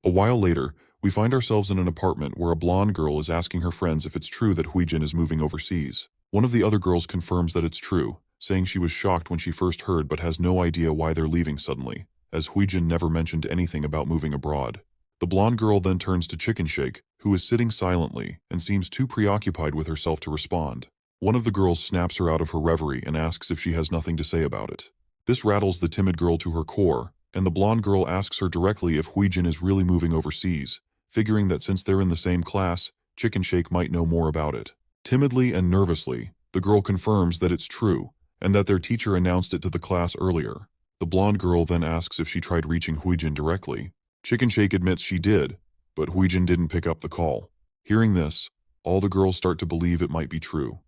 A while later, we find ourselves in an apartment where a blonde girl is asking her friends if it's true that Huijin is moving overseas. One of the other girls confirms that it's true, saying she was shocked when she first heard but has no idea why they're leaving suddenly, as Huijin never mentioned anything about moving abroad. The blonde girl then turns to Chicken Shake, who is sitting silently and seems too preoccupied with herself to respond. One of the girls snaps her out of her reverie and asks if she has nothing to say about it. This rattles the timid girl to her core, and the blonde girl asks her directly if Huijin is really moving overseas, figuring that since they're in the same class, Chicken Shake might know more about it. Timidly and nervously, the girl confirms that it's true, and that their teacher announced it to the class earlier. The blonde girl then asks if she tried reaching Huijin directly. Chicken Shake admits she did, but Huijin didn't pick up the call. Hearing this, all the girls start to believe it might be true.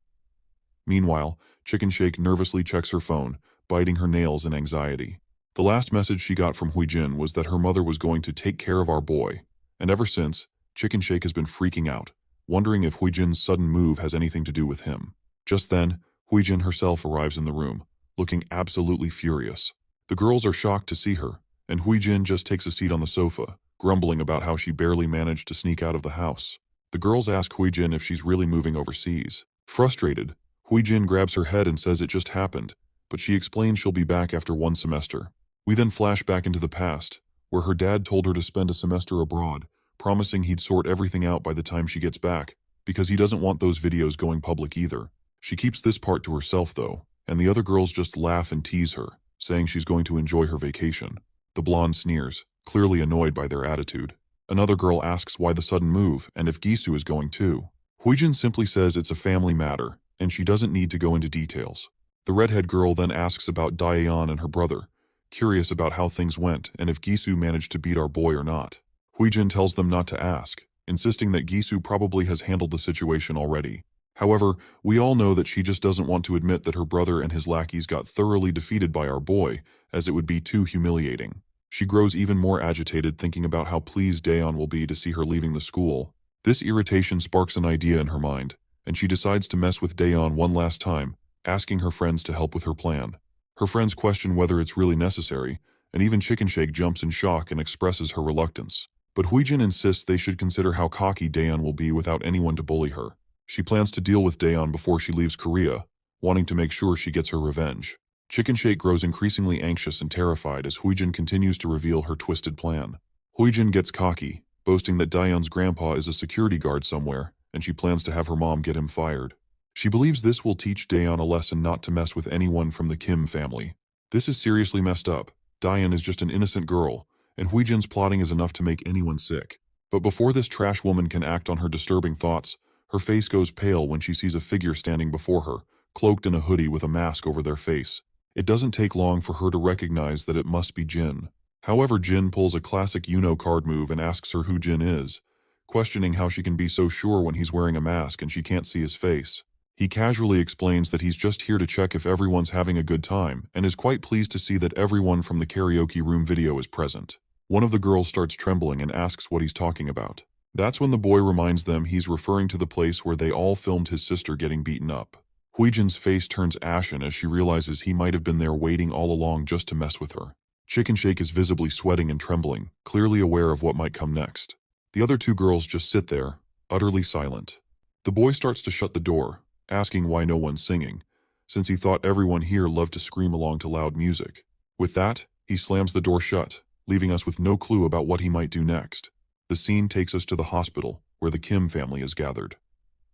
Meanwhile, Chicken Shake nervously checks her phone, biting her nails in anxiety. The last message she got from Huijin was that her mother was going to take care of our boy, and ever since, Chicken Shake has been freaking out, wondering if Huijin's sudden move has anything to do with him. Just then, Huijin herself arrives in the room, looking absolutely furious. The girls are shocked to see her, and Huijin just takes a seat on the sofa, grumbling about how she barely managed to sneak out of the house. The girls ask Huijin if she's really moving overseas. Frustrated, Huijin grabs her head and says it just happened, but she explains she'll be back after 1 semester. We then flash back into the past, where her dad told her to spend a semester abroad, promising he'd sort everything out by the time she gets back, because he doesn't want those videos going public either. She keeps this part to herself though, and the other girls just laugh and tease her, saying she's going to enjoy her vacation. The blonde sneers, clearly annoyed by their attitude. Another girl asks why the sudden move and if Gisu is going too. Huijin simply says it's a family matter, and she doesn't need to go into details. The redhead girl then asks about Daeyeon and her brother, curious about how things went and if Gisu managed to beat our boy or not. Huijin tells them not to ask, insisting that Gisu probably has handled the situation already. However, we all know that she just doesn't want to admit that her brother and his lackeys got thoroughly defeated by our boy, as it would be too humiliating. She grows even more agitated thinking about how pleased Daeyeon will be to see her leaving the school. This irritation sparks an idea in her mind, and she decides to mess with Daeyeon one last time, asking her friends to help with her plan. Her friends question whether it's really necessary, and even Chicken Shake jumps in shock and expresses her reluctance. But Huijin insists they should consider how cocky Daeyeon will be without anyone to bully her. She plans to deal with Daeyeon before she leaves Korea, wanting to make sure she gets her revenge. Chicken Shake grows increasingly anxious and terrified as Huijin continues to reveal her twisted plan. Huijin gets cocky, boasting that Daeyeon's grandpa is a security guard somewhere, and she plans to have her mom get him fired. She believes this will teach Daeyeon a lesson not to mess with anyone from the Kim family. This is seriously messed up. Daeyeon is just an innocent girl, and Huijin's plotting is enough to make anyone sick. But before this trash woman can act on her disturbing thoughts, her face goes pale when she sees a figure standing before her, cloaked in a hoodie with a mask over their face. It doesn't take long for her to recognize that it must be Jin. However, Jin pulls a classic Uno card move and asks her who Jin is, questioning how she can be so sure when he's wearing a mask and she can't see his face. He casually explains that he's just here to check if everyone's having a good time and is quite pleased to see that everyone from the karaoke room video is present. One of the girls starts trembling and asks what he's talking about. That's when the boy reminds them he's referring to the place where they all filmed his sister getting beaten up. Huijin's face turns ashen as she realizes he might have been there waiting all along just to mess with her. Chicken Shake is visibly sweating and trembling, clearly aware of what might come next. The other 2 girls just sit there, utterly silent. The boy starts to shut the door, asking why no one's singing, since he thought everyone here loved to scream along to loud music. With that, he slams the door shut, leaving us with no clue about what he might do next. The scene takes us to the hospital, where the Kim family is gathered.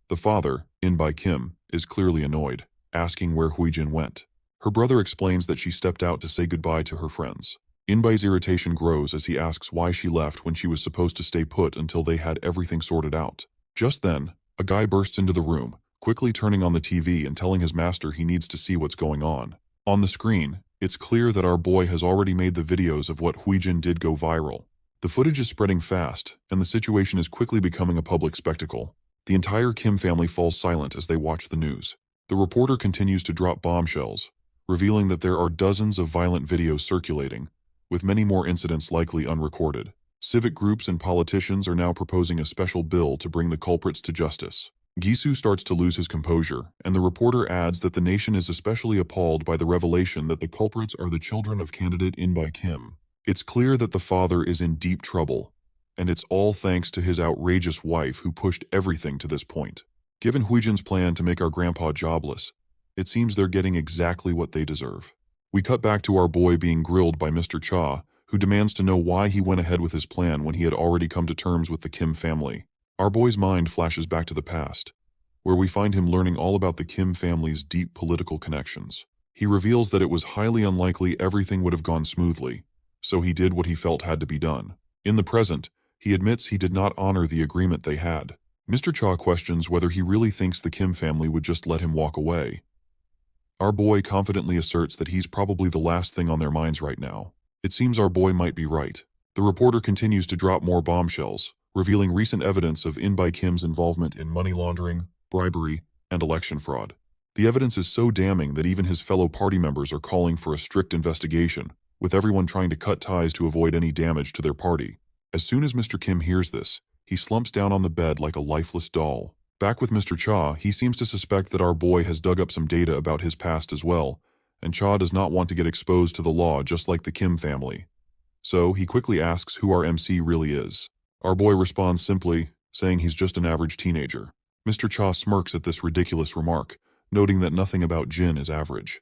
The father, In-by Kim, is clearly annoyed, asking where Huijin went. Her brother explains that she stepped out to say goodbye to her friends. In-by's irritation grows as he asks why she left when she was supposed to stay put until they had everything sorted out. Just then, a guy bursts into the room, quickly turning on the TV and telling his master he needs to see what's going on. On the screen, it's clear that our boy has already made the videos of what Huijin did go viral. The footage is spreading fast, and the situation is quickly becoming a public spectacle. The entire Kim family falls silent as they watch the news. The reporter continues to drop bombshells, revealing that there are dozens of violent videos circulating, with many more incidents likely unrecorded. Civic groups and politicians are now proposing a special bill to bring the culprits to justice. Gisu starts to lose his composure, and the reporter adds that the nation is especially appalled by the revelation that the culprits are the children of candidate In-by Kim. It's clear that the father is in deep trouble, And it's all thanks to his outrageous wife who pushed everything to this point. Given Huijin's plan to make our grandpa jobless, it seems they're getting exactly what they deserve. We cut back to our boy being grilled by Mr. Cha, who demands to know why he went ahead with his plan when he had already come to terms with the Kim family. Our boy's mind flashes back to the past, where we find him learning all about the Kim family's deep political connections. He reveals that it was highly unlikely everything would have gone smoothly, so he did what he felt had to be done. In the present, he admits he did not honor the agreement they had. Mr. Cha questions whether he really thinks the Kim family would just let him walk away. Our boy confidently asserts that he's probably the last thing on their minds right now. It seems our boy might be right. The reporter continues to drop more bombshells, revealing recent evidence of In-Bai Kim's involvement in money laundering, bribery, and election fraud. The evidence is so damning that even his fellow party members are calling for a strict investigation, with everyone trying to cut ties to avoid any damage to their party. As soon as Mr. Kim hears this, he slumps down on the bed like a lifeless doll. Back with Mr. Cha, he seems to suspect that our boy has dug up some data about his past as well, and Cha does not want to get exposed to the law just like the Kim family. So he quickly asks who our MC really is. Our boy responds simply, saying he's just an average teenager. Mr. Cha smirks at this ridiculous remark, noting that nothing about Jin is average.